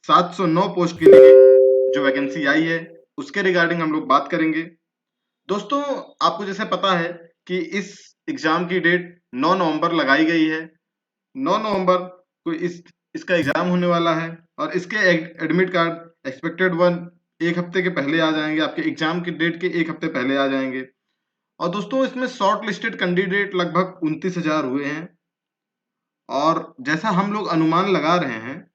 709 post के लिए जो वैकेंसी आई है उसके रिगार्डिंग हम लोग बात करेंगे। दोस्तों, आपको जैसे पता है कि इस एग्जाम की डेट 9 नवंबर लगाई गई है। 9 नवंबर को इसका एग्जाम होने वाला है और इसके एडमिट कार्ड एक्सपेक्टेड वन एक हफ्ते के पहले आ जाएंगे, आपके एग्जाम की डेट के एक हफ्ते पहले आ जाएंगे। और दोस्तों, इसमें शॉर्ट लिस्टेड कैंडिडेट लगभग 29,000 हुए हैं और जैसा हम लोग अनुमान लगा रहे हैं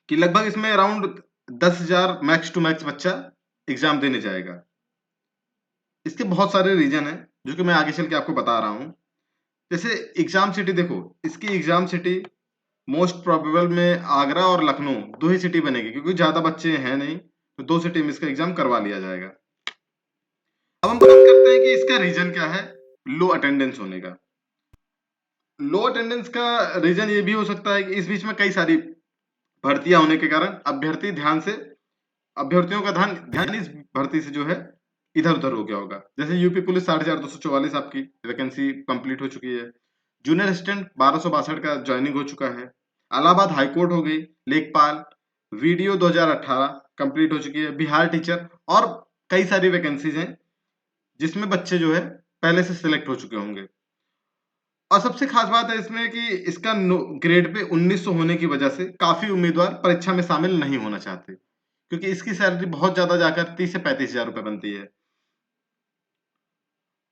कि लगभग इसमें अराउंड 10,000 मैक्स टू मैक्स बच्चा एग्जाम देने जाएगा। इसके बहुत सारे रीजन हैं जो कि मैं आगे चल के आपको बता रहा हूँ। जैसे एग्जाम सिटी देखो, इसकी एग्जाम सिटी मोस्ट प्रोबेबल में आगरा और लखनऊ दो ही सिटी बनेगी, क्योंकि ज्यादा बच्चे हैं नहीं, तो दो सिटी में इसका एग्जाम करवा लिया जाएगा। अब हम बात करते हैं कि इसका रीजन क्या है लो अटेंडेंस होने का। लो अटेंडेंस का रीजन ये भी हो सकता है कि इस बीच में कई सारी भर्तियां होने के कारण अभ्यर्थियों का ध्यान ध्यान इस भर्ती से जो है इधर उधर हो गया होगा। जैसे यूपी पुलिस 60,244 आपकी वैकेंसी कंप्लीट हो चुकी है। जूनियर असिस्टेंट 1262 का ज्वाइनिंग हो चुका है। इलाहाबाद हाईकोर्ट हो गई, लेखपाल, वीडियो 2018 कंप्लीट हो चुकी है। बिहार टीचर और कई सारी वैकेंसीज हैं जिसमें बच्चे जो है पहले से सिलेक्ट हो चुके होंगे। और सबसे खास बात है इसमें कि इसका ग्रेड पे 1900 होने की वजह से काफी उम्मीदवार परीक्षा में शामिल नहीं होना चाहते, क्योंकि इसकी सैलरी बहुत ज्यादा जाकर 30 से 35,000 रुपए बनती है।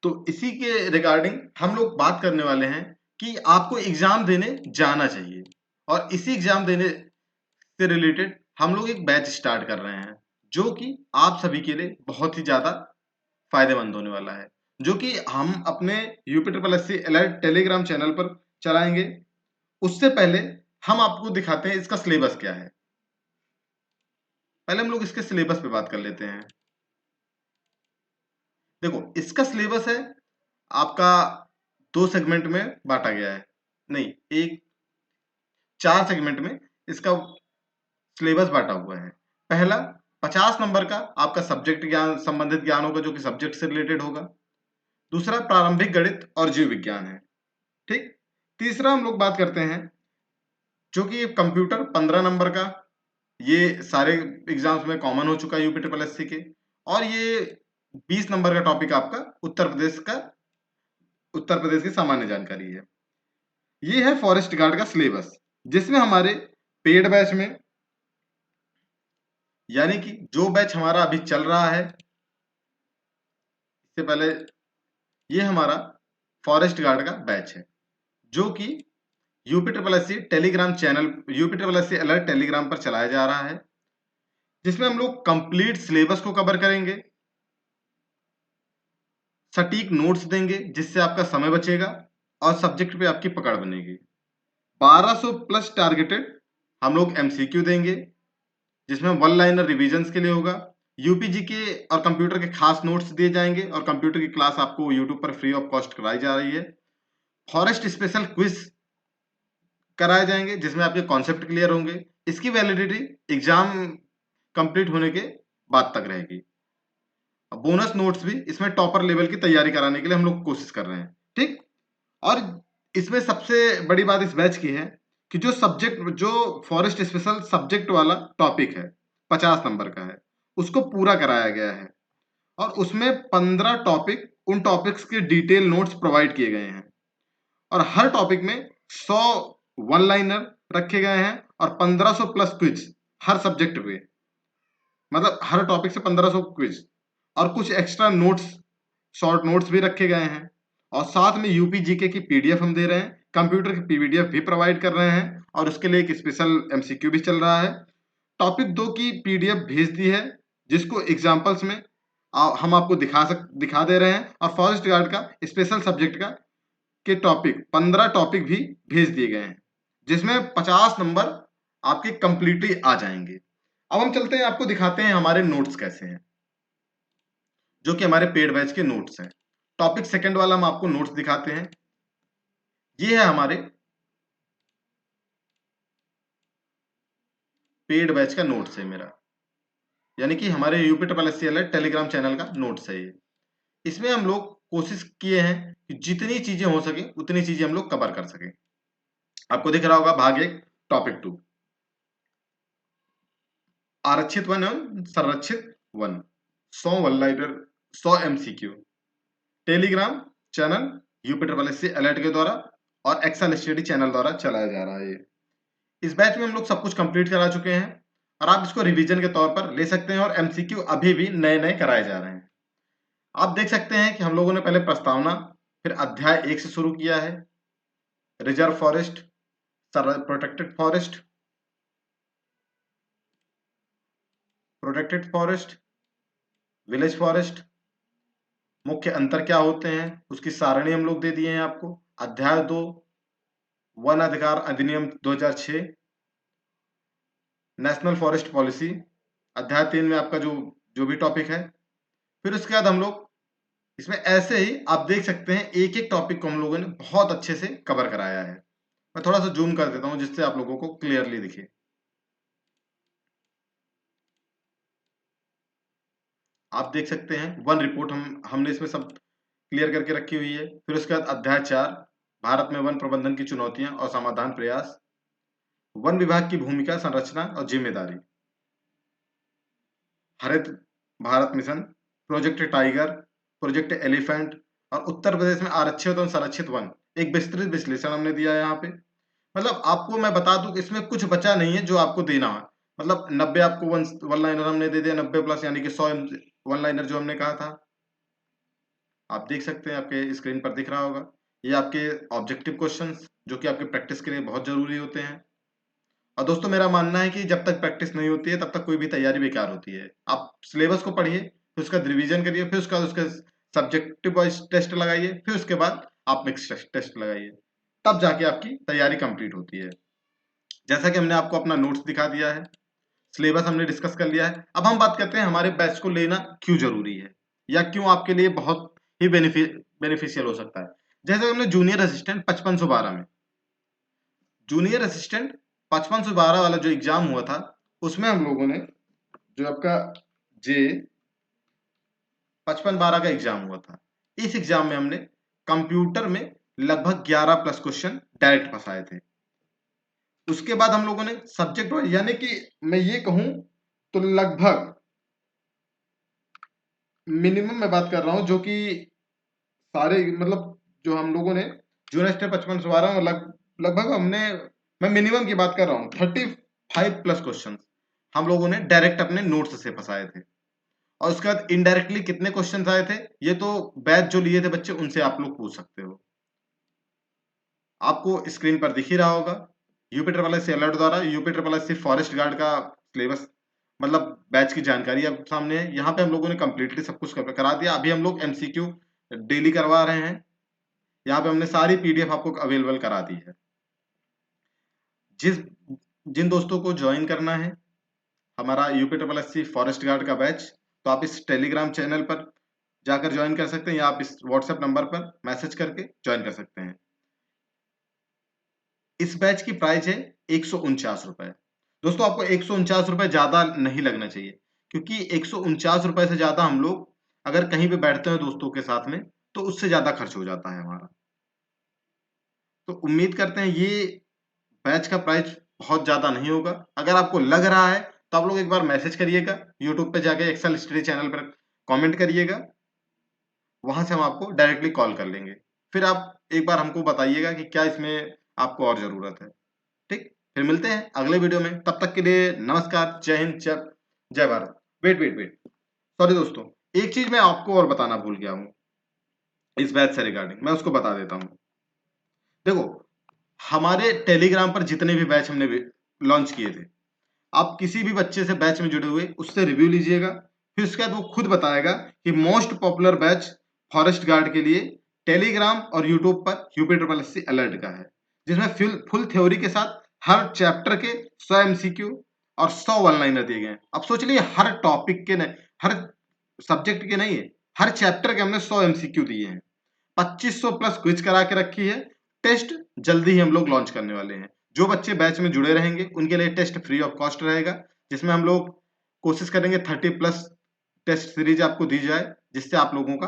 तो इसी के रिगार्डिंग हम लोग बात करने वाले हैं कि आपको एग्जाम देने जाना चाहिए, और इसी एग्जाम देने से रिलेटेड हम लोग एक बैच स्टार्ट कर रहे हैं जो कि आप सभी के लिए बहुत ही ज्यादा फायदेमंद होने वाला है, जो कि हम अपने UP triple S C alert Telegram channel पर चलाएंगे। उससे पहले हम आपको दिखाते हैं इसका सिलेबस क्या है। पहले हम लोग इसके सिलेबस पे बात कर लेते हैं। देखो, इसका सिलेबस है आपका दो सेगमेंट में बांटा गया है, नहीं, एक 4 सेगमेंट में इसका सिलेबस बांटा हुआ है। पहला 50 नंबर का आपका सब्जेक्ट ज्ञान संबंधित ज्ञान होगा, जो कि सब्जेक्ट से रिलेटेड होगा। दूसरा प्रारंभिक गणित और जीव विज्ञान है, ठीक। तीसरा हम लोग बात करते हैं जो कि कंप्यूटर 15 नंबर का, ये सारे एग्जाम्स में कॉमन हो चुका है यूपी ट्रिपल एस सी के। और ये 20 नंबर का टॉपिक आपका उत्तर प्रदेश की सामान्य जानकारी है। ये है फॉरेस्ट गार्ड का सिलेबस, जिसमें हमारे पेड बैच में, यानी कि जो बैच हमारा अभी चल रहा है, इससे पहले ये हमारा फॉरेस्ट गार्ड का बैच है जो कि UP triple S C Telegram channel, UP triple S C alert Telegram पर चलाया जा रहा है, जिसमें हम लोग कंप्लीट सिलेबस को कवर करेंगे, सटीक नोट्स देंगे जिससे आपका समय बचेगा और सब्जेक्ट पे आपकी पकड़ बनेगी। 1200 प्लस टारगेटेड हम लोग एमसीक्यू देंगे, जिसमें वन लाइनर रिविजन्स के लिए होगा। यूपीजी के और कंप्यूटर के खास नोट्स दिए जाएंगे और कंप्यूटर की क्लास आपको यूट्यूब पर फ्री ऑफ कॉस्ट कराई जा रही है। फॉरेस्ट स्पेशल क्विज कराए जाएंगे जिसमें आपके कॉन्सेप्ट क्लियर होंगे। इसकी वैलिडिटी एग्जाम कंप्लीट होने के बाद तक रहेगी। बोनस नोट्स भी इसमें टॉपर लेवल की तैयारी कराने के लिए हम लोग कोशिश कर रहे हैं, ठीक। और इसमें सबसे बड़ी बात इस बैच की है कि जो फॉरेस्ट स्पेशल सब्जेक्ट वाला टॉपिक है 50 नंबर का है, उसको पूरा कराया गया है और उसमें 15 टॉपिक, उन टॉपिक्स के डिटेल नोट्स प्रोवाइड किए गए हैं और हर टॉपिक में 100 वन लाइनर रखे गए हैं और 1500 प्लस क्विज हर सब्जेक्ट पे, मतलब हर टॉपिक से 1500 क्विज और कुछ एक्स्ट्रा नोट्स, शॉर्ट नोट्स भी रखे गए हैं। और साथ में यूपी जीके की पीडीएफ हम दे रहे हैं, कंप्यूटर की पीडीएफ भी प्रोवाइड कर रहे हैं और उसके लिए एक स्पेशल एमसीक्यू भी चल रहा है। टॉपिक 2 की पीडीएफ भेज दी है, जिसको एग्जाम्पल्स में हम आपको दिखा दे रहे हैं। और फॉरेस्ट गार्ड का स्पेशल सब्जेक्ट का के टॉपिक 15 टॉपिक भी भेज दिए गए हैं, जिसमें 50 नंबर आपके कंप्लीटली आ जाएंगे। अब हम चलते हैं, आपको दिखाते हैं हमारे नोट्स कैसे हैं, जो कि हमारे पेड बैच के नोट्स हैं। टॉपिक सेकंड वाला हम आपको नोट्स दिखाते हैं। ये है हमारे पेड बैच का नोट्स है मेरा, यानी कि हमारे UP triple S C L Telegram channel का नोट्स है ये। इसमें हम लोग कोशिश किए हैं कि जितनी चीजें हो सके उतनी चीजें हम लोग कवर कर सकें। आपको दिख रहा होगा भाग 1 टॉपिक 2। आरक्षित 1 एवं संरक्षित 1, 100 one liner, 100 MCQ, Telegram channel UPSC alert के द्वारा और एक्सेल स्टडी चैनल द्वारा चलाया जा रहा है। इस बैच में हम लोग सब कुछ कंप्लीट करा चुके हैं और आप इसको रिवीजन के तौर पर ले सकते हैं और एमसीक्यू अभी भी नए नए कराए जा रहे हैं। आप देख सकते हैं कि हम लोगों ने पहले प्रस्तावना, फिर अध्याय 1 से शुरू किया है, reserve forest, protected forest, village forest, मुख्य अंतर क्या होते हैं उसकी सारणी हम लोग दे दिए हैं आपको। अध्याय 2 वन अधिकार अधिनियम 2006, नेशनल फॉरेस्ट पॉलिसी, अध्याय 3 में आपका जो भी टॉपिक है। फिर उसके बाद हम लोग इसमें ऐसे ही आप देख सकते हैं एक एक टॉपिक को हम लोगों ने बहुत अच्छे से कवर कराया है। मैं थोड़ा सा जूम कर देता हूं जिससे आप लोगों को क्लियरली दिखे। आप देख सकते हैं वन रिपोर्ट हमने इसमें सब क्लियर करके रखी हुई है। फिर उसके बाद अध्याय 4 भारत में वन प्रबंधन की चुनौतियां और समाधान प्रयास, वन विभाग की भूमिका, संरचना और जिम्मेदारी, हरित Bharat mission, project tiger, project elephant और उत्तर प्रदेश में आरक्षित और संरक्षित वन, एक विस्तृत विश्लेषण हमने दिया है यहाँ पे। मतलब आपको मैं बता दूं कि इसमें कुछ बचा नहीं है जो आपको देना है। मतलब 90 आपको वन लाइनर हमने दे दिया, 90 प्लस यानी कि 100 वन लाइनर जो हमने कहा था। आप देख सकते हैं आपके स्क्रीन पर दिख रहा होगा, ये आपके ऑब्जेक्टिव क्वेश्चंस जो कि आपके प्रैक्टिस के लिए बहुत जरूरी होते हैं। और दोस्तों मेरा मानना है कि जब तक प्रैक्टिस नहीं होती है तब तक कोई भी तैयारी बेकार होती है। आप सिलेबस को पढ़िए, फिर उसका रिवीजन करिए, फिर उसका सब्जेक्टिव वाइज टेस्ट लगाइए, फिर उसके बाद आप मिक्स टेस्ट लगाइए, तब जाके आपकी तैयारी कंप्लीट होती है। जैसा कि हमने आपको अपना नोट्स दिखा दिया है, सिलेबस हमने डिस्कस कर लिया है। अब हम बात करते हैं हमारे बैच को लेना क्यों जरूरी है या क्यों आपके लिए बहुत ही बेनिफिशियल हो सकता है। जैसे हमने जूनियर असिस्टेंट 5512 में, जूनियर असिस्टेंट 5512 वाला जो एग्जाम हुआ था उसमें हम लोगों ने जो आपका जे 5512 का एग्जाम हुआ था, इस एग्जाम में हमने कंप्यूटर में लगभग 11 प्लस क्वेश्चन डायरेक्ट फंसाए थे। उसके बाद हम लोगों ने सब्जेक्ट वाइज, यानी कि मैं ये कहूं तो लगभग मिनिमम मैं बात कर रहा हूं जो कि सारे मतलब जो हम लोगों ने जूनियर असिस्टेंट 5512 में लगभग हमने, मैं मिनिमम की बात कर रहा हूं 35 प्लस क्वेश्चन हम लोगों ने डायरेक्ट अपने नोट्स से फंसाए थे। और उसके बाद इनडायरेक्टली कितने क्वेश्चन आए थे ये तो बैच जो लिए थे बच्चे उनसे आप लोग पूछ सकते हो। आपको स्क्रीन पर दिख ही रहा होगा यूपीएससी अलर्ट द्वारा यूपीएससी फॉरेस्ट गार्ड का सिलेबस, मतलब बैच की जानकारी अब सामने है। यहाँ पे हम लोगों ने कंप्लीटली सब कुछ करा दिया। अभी हम लोग एमसीक्यू डेली करवा रहे हैं। यहाँ पे हमने सारी पीडीएफ आपको अवेलेबल करा दी है। जिन दोस्तों को ज्वाइन करना है हमारा यूपीएससी फॉरेस्ट गार्ड का बैच, तो आप इस टेलीग्राम चैनल पर जाकर ज्वाइन कर सकते हैं या आप इस व्हाट्सएप नंबर पर मैसेज करके ज्वाइन कर सकते हैं। इस बैच की प्राइस है 149 रुपए। दोस्तों आपको 149 रुपए ज्यादा नहीं लगना चाहिए, क्योंकि 149 रुपए से ज्यादा हम लोग अगर कहीं पे बैठते हैं दोस्तों के साथ में तो उससे ज्यादा खर्च हो जाता है हमारा। तो उम्मीद करते हैं ये बैच का प्राइस बहुत ज्यादा नहीं होगा। अगर आपको लग रहा है तो आप लोग एक बार मैसेज करिएगा, यूट्यूब पे जाके एक्सेल स्टडी चैनल पर कमेंट करिएगा, वहां से हम आपको डायरेक्टली कॉल कर लेंगे। फिर आप एक बार हमको बताइएगा कि क्या इसमें आपको और जरूरत है। ठीक, फिर मिलते हैं अगले वीडियो में। तब तक के लिए नमस्कार, जय हिंद, जय Bharat. Wait wait wait, sorry दोस्तों, एक चीज मैं आपको और बताना भूल गया हूँ इस बैच से रिगार्डिंग, मैं उसको बता देता हूँ। देखो हमारे टेलीग्राम पर जितने भी बैच हमने लॉन्च किए थे, आप किसी भी बच्चे से बैच में जुड़े हुए उससे रिव्यू लीजिएगा, फिर उसके बाद वो खुद बताएगा कि most popular batch forest guard के लिए टेलीग्राम और यूट्यूब पर यूपीएससी अलर्ट का है, जिसमें फुल थ्योरी के साथ हर चैप्टर के 100 एमसीक्यू और 100 वन लाइनर दिए गए हैं। अब सोच लिए हर टॉपिक के नहीं, हर सब्जेक्ट के नहीं है, हर चैप्टर के हमने 100 एमसीक्यू दिए हैं। 2500 प्लस क्विज करा के रखी है। टेस्ट जल्दी ही हम लोग लॉन्च करने वाले हैं। जो बच्चे बैच में जुड़े रहेंगे उनके लिए टेस्ट फ्री ऑफ कॉस्ट रहेगा, जिसमें हम लोग कोशिश करेंगे 30 प्लस टेस्ट सीरीज आपको दी जाए, जिससे आप लोगों का